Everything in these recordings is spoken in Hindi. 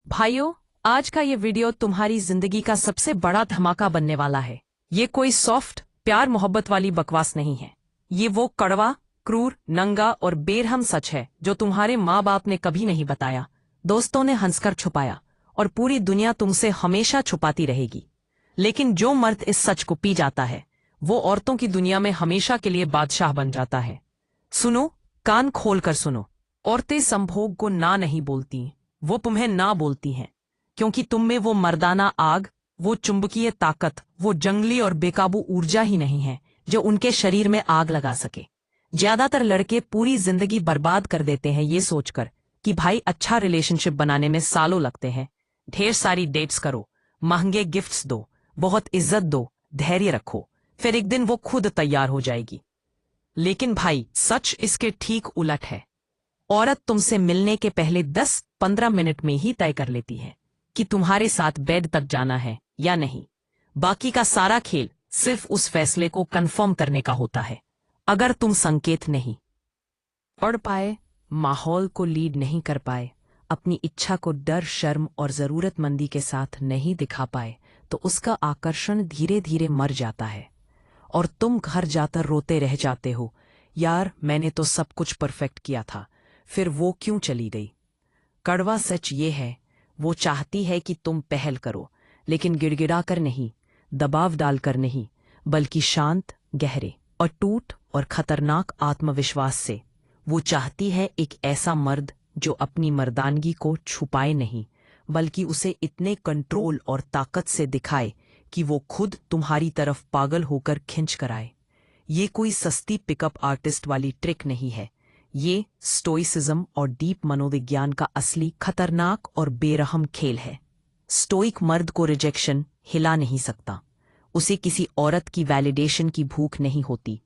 भाइयों, आज का ये वीडियो तुम्हारी जिंदगी का सबसे बड़ा धमाका बनने वाला है। ये कोई सॉफ्ट प्यार मोहब्बत वाली बकवास नहीं है। ये वो कड़वा, क्रूर, नंगा और बेरहम सच है जो तुम्हारे माँ बाप ने कभी नहीं बताया, दोस्तों ने हंसकर छुपाया और पूरी दुनिया तुमसे हमेशा छुपाती रहेगी। लेकिन जो मर्द इस सच को पी जाता है, वो औरतों की दुनिया में हमेशा के लिए बादशाह बन जाता है। सुनो, कान खोल कर सुनो। औरतें संभोग को ना नहीं बोलती, वो तुम्हें ना बोलती हैं, क्योंकि तुम में वो मर्दाना आग, वो चुंबकीय ताकत, वो जंगली और बेकाबू ऊर्जा ही नहीं है जो उनके शरीर में आग लगा सके। ज्यादातर लड़के पूरी जिंदगी बर्बाद कर देते हैं ये सोचकर कि भाई अच्छा रिलेशनशिप बनाने में सालों लगते हैं। ढेर सारी डेट्स करो, महंगे गिफ्ट्स दो, बहुत इज्जत दो, धैर्य रखो, फिर एक दिन वो खुद तैयार हो जाएगी। लेकिन भाई, सच इसके ठीक उलट है। औरत तुमसे मिलने के पहले 10-15 मिनट में ही तय कर लेती है कि तुम्हारे साथ बेड तक जाना है या नहीं। बाकी का सारा खेल सिर्फ उस फैसले को कंफर्म करने का होता है। अगर तुम संकेत नहीं पढ़ पाए, माहौल को लीड नहीं कर पाए, अपनी इच्छा को डर, शर्म और जरूरतमंदी के साथ नहीं दिखा पाए, तो उसका आकर्षण धीरे धीरे मर जाता है और तुम घर जाकर रोते रह जाते हो, यार मैंने तो सब कुछ परफेक्ट किया था, फिर वो क्यों चली गई। कड़वा सच ये है, वो चाहती है कि तुम पहल करो, लेकिन गिड़गिड़ाकर नहीं, दबाव डालकर नहीं, बल्कि शांत, गहरे और टूट और खतरनाक आत्मविश्वास से। वो चाहती है एक ऐसा मर्द जो अपनी मर्दानगी को छुपाए नहीं, बल्कि उसे इतने कंट्रोल और ताकत से दिखाए कि वो खुद तुम्हारी तरफ पागल होकर खिंच कर आए। ये कोई सस्ती पिकअप आर्टिस्ट वाली ट्रिक नहीं है। ये स्टोइसिज्म और डीप मनोविज्ञान का असली खतरनाक और बेरहम खेल है। स्टोइक मर्द को रिजेक्शन हिला नहीं सकता, उसे किसी औरत की वैलिडेशन की भूख नहीं होती,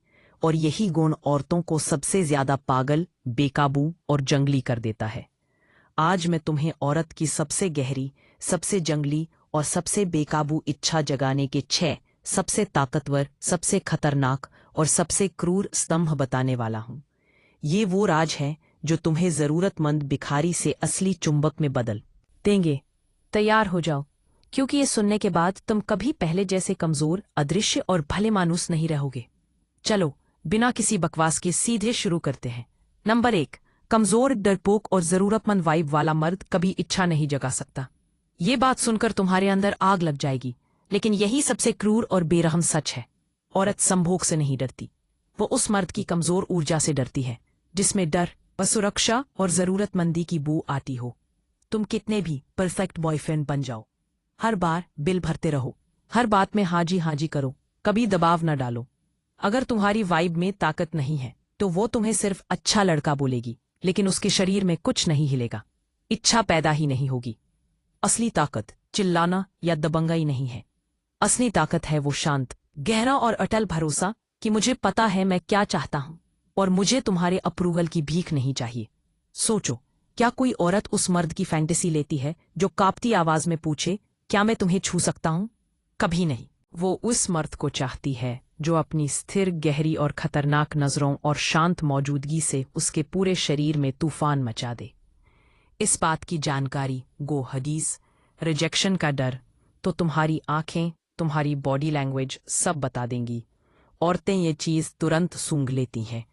और यही गुण औरतों को सबसे ज्यादा पागल, बेकाबू और जंगली कर देता है। आज मैं तुम्हें औरत की सबसे गहरी, सबसे जंगली और सबसे बेकाबू इच्छा जगाने के 6 सबसे ताकतवर, सबसे खतरनाक और सबसे क्रूर स्तंभ बताने वाला हूं। ये वो राज है जो तुम्हें जरूरतमंद भिखारी से असली चुंबक में बदल देंगे। तैयार हो जाओ, क्योंकि ये सुनने के बाद तुम कभी पहले जैसे कमजोर, अदृश्य और भले मानुस नहीं रहोगे। चलो, बिना किसी बकवास के सीधे शुरू करते हैं। नंबर 1, कमजोर, डरपोक और जरूरतमंद वाइब वाला मर्द कभी इच्छा नहीं जगा सकता। ये बात सुनकर तुम्हारे अंदर आग लग जाएगी, लेकिन यही सबसे क्रूर और बेरहम सच है। औरत संभोग से नहीं डरती, वो उस मर्द की कमजोर ऊर्जा से डरती है जिसमें डर, असुरक्षा और जरूरतमंदी की बू आती हो। तुम कितने भी परफेक्ट बॉयफ्रेंड बन जाओ, हर बार बिल भरते रहो, हर बात में हाजी हाजी करो, कभी दबाव न डालो, अगर तुम्हारी वाइब में ताकत नहीं है तो वो तुम्हें सिर्फ अच्छा लड़का बोलेगी, लेकिन उसके शरीर में कुछ नहीं हिलेगा, इच्छा पैदा ही नहीं होगी। असली ताकत चिल्लाना या दबंगाई नहीं है। असली ताकत है वो शांत, गहरा और अटल भरोसा कि मुझे पता है मैं क्या चाहता हूं और मुझे तुम्हारे अप्रूवल की भीख नहीं चाहिए। सोचो, क्या कोई औरत उस मर्द की फैंटेसी लेती है जो कांपती आवाज में पूछे, क्या मैं तुम्हें छू सकता हूं? कभी नहीं। वो उस मर्द को चाहती है जो अपनी स्थिर, गहरी और खतरनाक नजरों और शांत मौजूदगी से उसके पूरे शरीर में तूफान मचा दे। इस बात की जानकारी, गो हदीस, रिजेक्शन का डर, तो तुम्हारी आंखें, तुम्हारी बॉडी लैंग्वेज सब बता देंगी। औरतें ये चीज तुरंत सूंघ लेती हैं।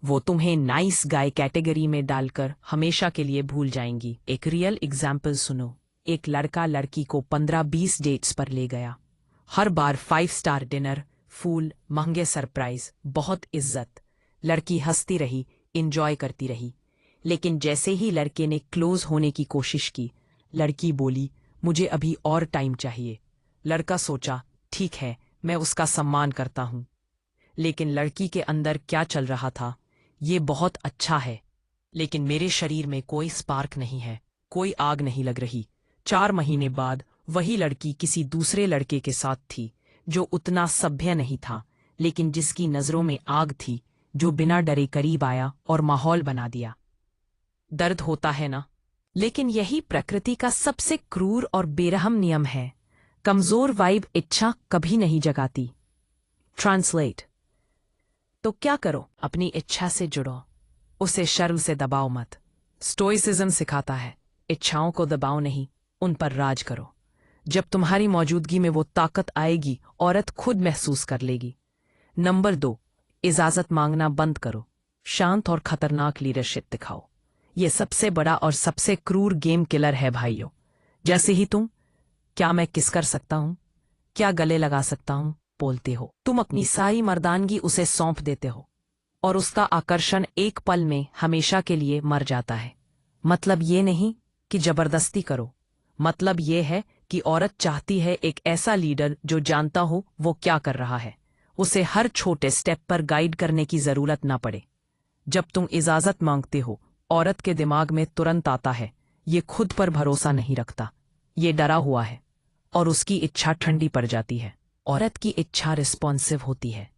वो तुम्हें नाइस गाय कैटेगरी में डालकर हमेशा के लिए भूल जाएंगी। एक रियल एग्जाम्पल सुनो। एक लड़का लड़की को 15-20 डेट्स पर ले गया। हर बार 5 स्टार डिनर, फूल, महंगे सरप्राइज, बहुत इज्जत। लड़की हंसती रही, इंजॉय करती रही। लेकिन जैसे ही लड़के ने क्लोज होने की कोशिश की, लड़की बोली, मुझे अभी और टाइम चाहिए। लड़का सोचा, ठीक है, मैं उसका सम्मान करता हूं। लेकिन लड़की के अंदर क्या चल रहा था, ये बहुत अच्छा है, लेकिन मेरे शरीर में कोई स्पार्क नहीं है, कोई आग नहीं लग रही। 4 महीने बाद वही लड़की किसी दूसरे लड़के के साथ थी जो उतना सभ्य नहीं था, लेकिन जिसकी नजरों में आग थी, जो बिना डरे करीब आया और माहौल बना दिया। दर्द होता है ना? लेकिन यही प्रकृति का सबसे क्रूर और बेरहम नियम है। कमजोर वाइब इच्छा कभी नहीं जगाती। ट्रांसलेट। तो क्या करो? अपनी इच्छा से जुड़ो, उसे शर्म से दबाओ मत। स्टोइसिज्म सिखाता है, इच्छाओं को दबाओ नहीं, उन पर राज करो। जब तुम्हारी मौजूदगी में वो ताकत आएगी, औरत खुद महसूस कर लेगी। नंबर 2, इजाजत मांगना बंद करो। शांत और खतरनाक लीडरशिप दिखाओ। ये सबसे बड़ा और सबसे क्रूर गेम किलर है भाइयों। जैसे ही तुम क्या मैं किस कर सकता हूं, क्या गले लगा सकता हूं बोलते हो, तुम अपनी सारी मर्दानगी उसे सौंप देते हो और उसका आकर्षण एक पल में हमेशा के लिए मर जाता है। मतलब ये नहीं कि जबरदस्ती करो, मतलब ये है कि औरत चाहती है एक ऐसा लीडर जो जानता हो वो क्या कर रहा है, उसे हर छोटे स्टेप पर गाइड करने की जरूरत ना पड़े। जब तुम इजाजत मांगते हो, औरत के दिमाग में तुरंत आता है ये खुद पर भरोसा नहीं रखता, ये डरा हुआ है, और उसकी इच्छा ठंडी पड़ जाती है। औरत की इच्छा रिस्पॉन्सिव होती है।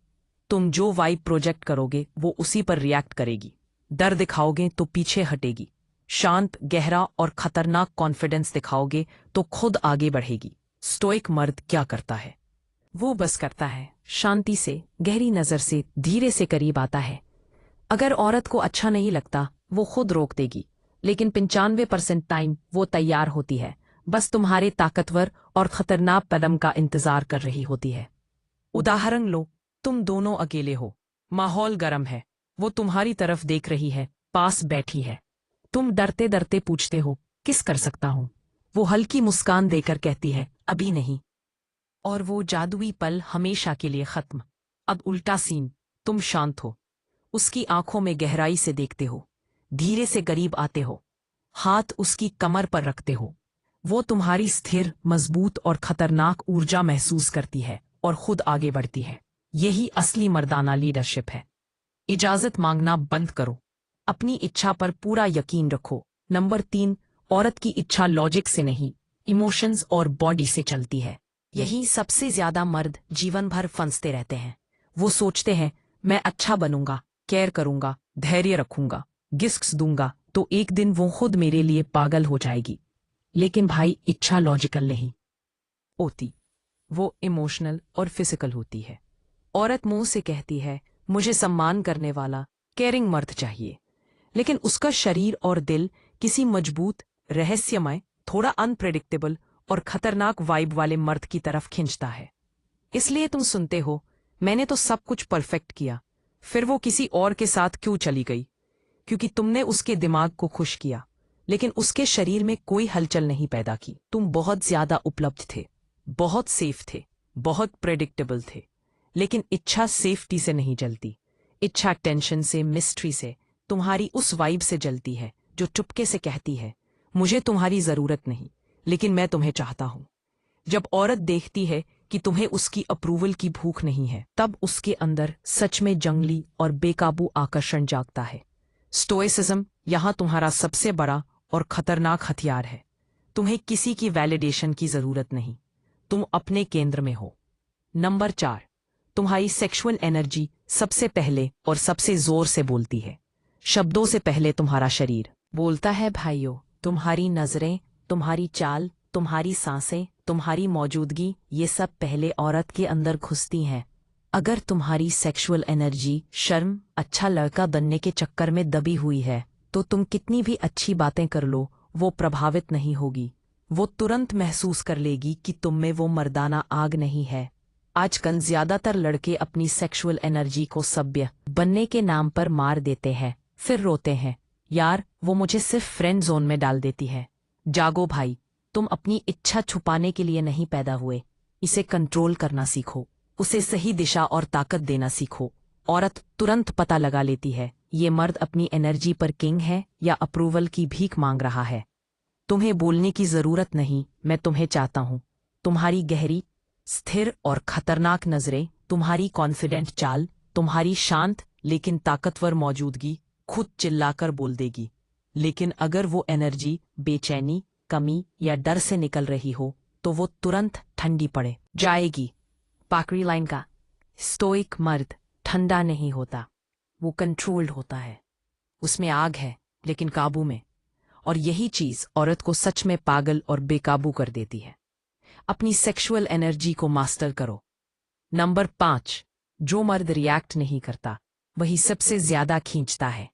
तुम जो वाइब प्रोजेक्ट करोगे वो उसी पर रिएक्ट करेगी। डर दिखाओगे तो पीछे हटेगी। शांत, गहरा और खतरनाक कॉन्फिडेंस दिखाओगे तो खुद आगे बढ़ेगी। स्टोइक मर्द क्या करता है? वो बस करता है, शांति से, गहरी नजर से, धीरे से करीब आता है। अगर औरत को अच्छा नहीं लगता वो खुद रोक देगी, लेकिन 95% टाइम वो तैयार होती है, बस तुम्हारे ताकतवर और खतरनाक कदम का इंतजार कर रही होती है। उदाहरण लो, तुम दोनों अकेले हो, माहौल गर्म है, वो तुम्हारी तरफ देख रही है, पास बैठी है। तुम डरते डरते पूछते हो किस कर सकता हूं? वो हल्की मुस्कान देकर कहती है अभी नहीं, और वो जादुई पल हमेशा के लिए खत्म। अब उल्टा सीन, तुम शांत हो, उसकी आंखों में गहराई से देखते हो, धीरे से करीब आते हो, हाथ उसकी कमर पर रखते हो। वो तुम्हारी स्थिर, मजबूत और खतरनाक ऊर्जा महसूस करती है और खुद आगे बढ़ती है। यही असली मर्दाना लीडरशिप है। इजाजत मांगना बंद करो, अपनी इच्छा पर पूरा यकीन रखो। नंबर 3, औरत की इच्छा लॉजिक से नहीं, इमोशंस और बॉडी से चलती है। यही सबसे ज्यादा मर्द जीवन भर फंसते रहते हैं। वो सोचते हैं मैं अच्छा बनूंगा, केयर करूंगा, धैर्य रखूंगा, गिफ्ट्स दूंगा तो एक दिन वो खुद मेरे लिए पागल हो जाएगी। लेकिन भाई, इच्छा लॉजिकल नहीं होती, वो इमोशनल और फिजिकल होती है। औरत मुंह से कहती है मुझे सम्मान करने वाला, केयरिंग मर्द चाहिए, लेकिन उसका शरीर और दिल किसी मजबूत, रहस्यमय, थोड़ा अनप्रेडिक्टेबल और खतरनाक वाइब वाले मर्द की तरफ खींचता है। इसलिए तुम सुनते हो मैंने तो सब कुछ परफेक्ट किया, फिर वो किसी और के साथ क्यों चली गई? क्योंकि तुमने उसके दिमाग को खुश किया, लेकिन उसके शरीर में कोई हलचल नहीं पैदा की। तुम बहुत ज्यादा उपलब्ध थे, बहुत सेफ थे, बहुत प्रेडिक्टेबल थे, लेकिन इच्छा सेफ्टी से नहीं जलती। इच्छा टेंशन से, मिस्ट्री से, तुम्हारी उस वाइब से जलती है जो चुपके से कहती है मुझे तुम्हारी जरूरत नहीं, लेकिन मैं तुम्हें चाहता हूं। जब औरत देखती है कि तुम्हें उसकी अप्रूवल की भूख नहीं है, तब उसके अंदर सच में जंगली और बेकाबू आकर्षण जागता है। स्टोइसिज्म यहां तुम्हारा सबसे बड़ा और खतरनाक हथियार है। तुम्हें किसी की वैलिडेशन की जरूरत नहीं, तुम अपने केंद्र में हो। नंबर 4, तुम्हारी सेक्सुअल एनर्जी सबसे पहले और सबसे जोर से बोलती है। शब्दों से पहले तुम्हारा शरीर बोलता है भाइयों। तुम्हारी नजरें, तुम्हारी चाल, तुम्हारी सांसें, तुम्हारी मौजूदगी, ये सब पहले औरत के अंदर घुसती हैं। अगर तुम्हारी सेक्सुअल एनर्जी शर्म, अच्छा लड़का बनने के चक्कर में दबी हुई है, तो तुम कितनी भी अच्छी बातें कर लो, वो प्रभावित नहीं होगी। वो तुरंत महसूस कर लेगी कि तुम में वो मर्दाना आग नहीं है। आजकल ज्यादातर लड़के अपनी सेक्सुअल एनर्जी को सभ्य बनने के नाम पर मार देते हैं, फिर रोते हैं यार वो मुझे सिर्फ फ्रेंड जोन में डाल देती है। जागो भाई, तुम अपनी इच्छा छुपाने के लिए नहीं पैदा हुए, इसे कंट्रोल करना सीखो, उसे सही दिशा और ताकत देना सीखो। औरत तुरंत पता लगा लेती है ये मर्द अपनी एनर्जी पर किंग है या अप्रूवल की भीख मांग रहा है। तुम्हें बोलने की जरूरत नहीं, मैं तुम्हें चाहता हूं। तुम्हारी गहरी, स्थिर और खतरनाक नजरें, तुम्हारी कॉन्फिडेंट चाल, तुम्हारी शांत लेकिन ताकतवर मौजूदगी खुद चिल्लाकर बोल देगी। लेकिन अगर वो एनर्जी बेचैनी, कमी या डर से निकल रही हो, तो वो तुरंत ठंडी पड़े जाएगी। पाकरी लाइन का स्टोइक मर्द ठंडा नहीं होता, वो कंट्रोल्ड होता है। उसमें आग है लेकिन काबू में, और यही चीज औरत को सच में पागल और बेकाबू कर देती है। अपनी सेक्सुअल एनर्जी को मास्टर करो। नंबर 5, जो मर्द रिएक्ट नहीं करता वही सबसे ज्यादा खींचता है।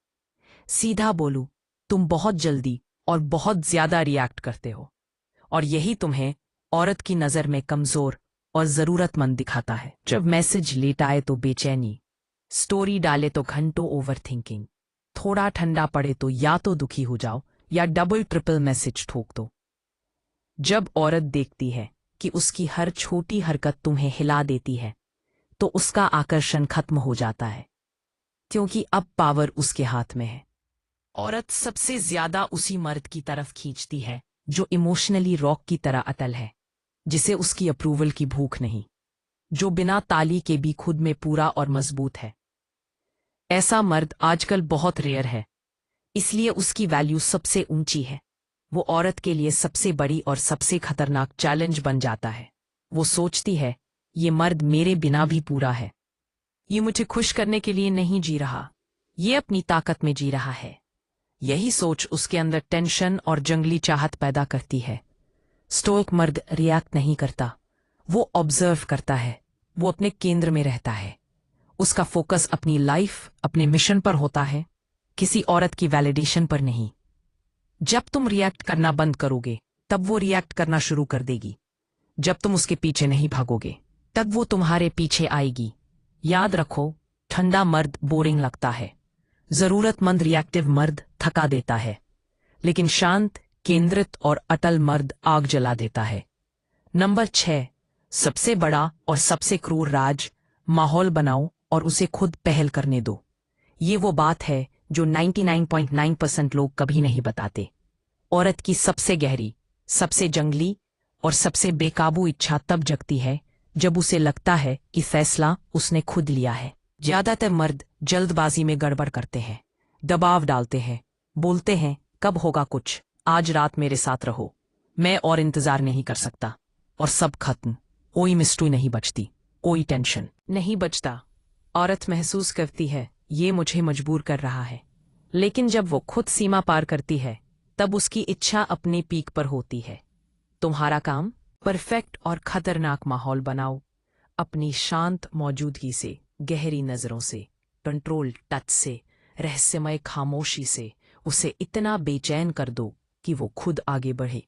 सीधा बोलूं, तुम बहुत जल्दी और बहुत ज्यादा रिएक्ट करते हो। और यही तुम्हें औरत की नजर में कमजोर और जरूरतमंद दिखाता है। जब मैसेज लेट आए तो बेचैनी, स्टोरी डाले तो घंटों ओवर थिंकिंग, थोड़ा ठंडा पड़े तो या तो दुखी हो जाओ या डबल ट्रिपल मैसेज ठोक दो। जब औरत देखती है कि उसकी हर छोटी हरकत तुम्हें हिला देती है तो उसका आकर्षण खत्म हो जाता है, क्योंकि अब पावर उसके हाथ में है। औरत सबसे ज्यादा उसी मर्द की तरफ खींचती है जो इमोशनली रॉक की तरह अटल है, जिसे उसकी अप्रूवल की भूख नहीं, जो बिना ताली के भी खुद में पूरा और मजबूत है। ऐसा मर्द आजकल बहुत रेयर है, इसलिए उसकी वैल्यू सबसे ऊंची है। वो औरत के लिए सबसे बड़ी और सबसे खतरनाक चैलेंज बन जाता है। वो सोचती है, ये मर्द मेरे बिना भी पूरा है, ये मुझे खुश करने के लिए नहीं जी रहा, ये अपनी ताकत में जी रहा है। यही सोच उसके अंदर टेंशन और जंगली चाहत पैदा करती है। स्टोइक मर्द रिएक्ट नहीं करता, वो ऑब्जर्व करता है, वो अपने केंद्र में रहता है। उसका फोकस अपनी लाइफ, अपने मिशन पर होता है, किसी औरत की वैलिडेशन पर नहीं। जब तुम रिएक्ट करना बंद करोगे तब वो रिएक्ट करना शुरू कर देगी। जब तुम उसके पीछे नहीं भागोगे तब वो तुम्हारे पीछे आएगी। याद रखो, ठंडा मर्द बोरिंग लगता है, जरूरतमंद रिएक्टिव मर्द थका देता है, लेकिन शांत, केंद्रित और अटल मर्द आग जला देता है। नंबर 6, सबसे बड़ा और सबसे क्रूर राज, माहौल बनाओ और उसे खुद पहल करने दो। ये वो बात है जो 99.9% लोग कभी नहीं बताते। औरत की सबसे गहरी, सबसे जंगली और सबसे बेकाबू इच्छा तब जगती है जब उसे लगता है कि फैसला उसने खुद लिया है। ज्यादातर मर्द जल्दबाजी में गड़बड़ करते हैं, दबाव डालते हैं, बोलते हैं कब होगा कुछ, आज रात मेरे साथ रहो, मैं और इंतजार नहीं कर सकता, और सब खत्म। कोई मिस्ट्री नहीं बचती, कोई टेंशन नहीं बचता। औरत महसूस करती है ये मुझे मजबूर कर रहा है, लेकिन जब वो खुद सीमा पार करती है तब उसकी इच्छा अपने पीक पर होती है। तुम्हारा काम परफेक्ट और खतरनाक माहौल बनाओ, अपनी शांत मौजूदगी से, गहरी नजरों से, कंट्रोल टच से, रहस्यमय खामोशी से उसे इतना बेचैन कर दो कि वो खुद आगे बढ़े।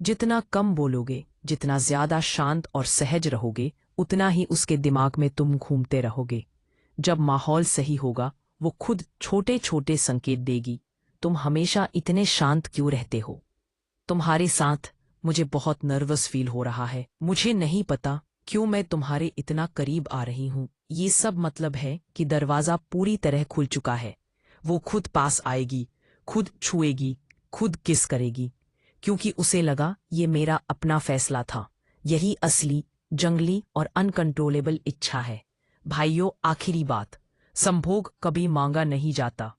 जितना कम बोलोगे, जितना ज्यादा शांत और सहज रहोगे, उतना ही उसके दिमाग में तुम घूमते रहोगे। जब माहौल सही होगा वो खुद छोटे छोटे संकेत देगी, तुम हमेशा इतने शांत क्यों रहते हो, तुम्हारे साथ मुझे बहुत नर्वस फील हो रहा है, मुझे नहीं पता क्यों मैं तुम्हारे इतना करीब आ रही हूं। ये सब मतलब है कि दरवाजा पूरी तरह खुल चुका है। वो खुद पास आएगी, खुद छुएगी, खुद किस करेगी, क्योंकि उसे लगा ये मेरा अपना फैसला था। यही असली, जंगली और अनकंट्रोलेबल इच्छा है। भाइयों, आखिरी बात, संभोग कभी मांगा नहीं जाता,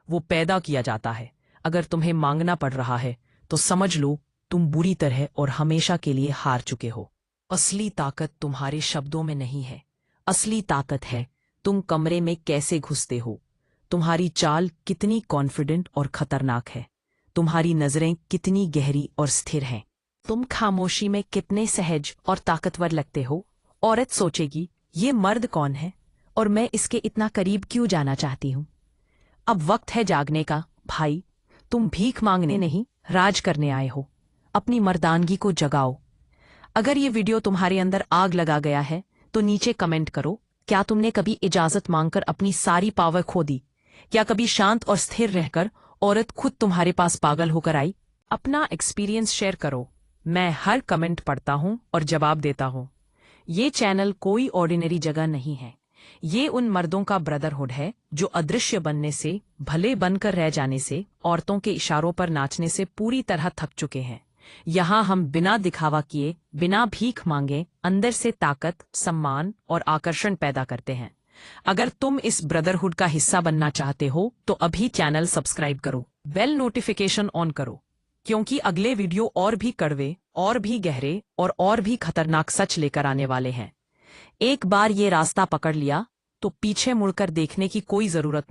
वो पैदा किया जाता है। अगर तुम्हें मांगना पड़ रहा है तो समझ लो तुम बुरी तरह और हमेशा के लिए हार चुके हो। असली ताकत तुम्हारे शब्दों में नहीं है, असली ताकत है तुम कमरे में कैसे घुसते हो, तुम्हारी चाल कितनी कॉन्फिडेंट और खतरनाक है, तुम्हारी नजरें कितनी गहरी और स्थिर हैं, तुम खामोशी में कितने सहज और ताकतवर लगते हो। औरत सोचेगी ये मर्द कौन है और मैं इसके इतना करीब क्यों जाना चाहती हूँ। अब वक्त है जागने का। भाई, तुम भीख मांगने नहीं, राज करने आए हो। अपनी मर्दानगी को जगाओ। अगर ये वीडियो तुम्हारे अंदर आग लगा गया है तो नीचे कमेंट करो, क्या तुमने कभी इजाजत मांगकर अपनी सारी पावर खो दी? क्या कभी शांत और स्थिर रहकर औरत खुद तुम्हारे पास पागल होकर आई? अपना एक्सपीरियंस शेयर करो। मैं हर कमेंट पढ़ता हूँ और जवाब देता हूँ। ये चैनल कोई ऑर्डिनरी जगह नहीं है, ये उन मर्दों का ब्रदरहुड है जो अदृश्य बनने से, भले बनकर रह जाने से, औरतों के इशारों पर नाचने से पूरी तरह थक चुके हैं। यहाँ हम बिना दिखावा किए, बिना भीख मांगे, अंदर से ताकत, सम्मान और आकर्षण पैदा करते हैं। अगर तुम इस ब्रदरहुड का हिस्सा बनना चाहते हो तो अभी चैनल सब्सक्राइब करो, बेल नोटिफिकेशन ऑन करो, क्योंकि अगले वीडियो और भी कड़वे, और भी गहरे और भी खतरनाक सच लेकर आने वाले हैं। एक बार ये रास्ता पकड़ लिया तो पीछे मुड़कर देखने की कोई जरूरत नहीं।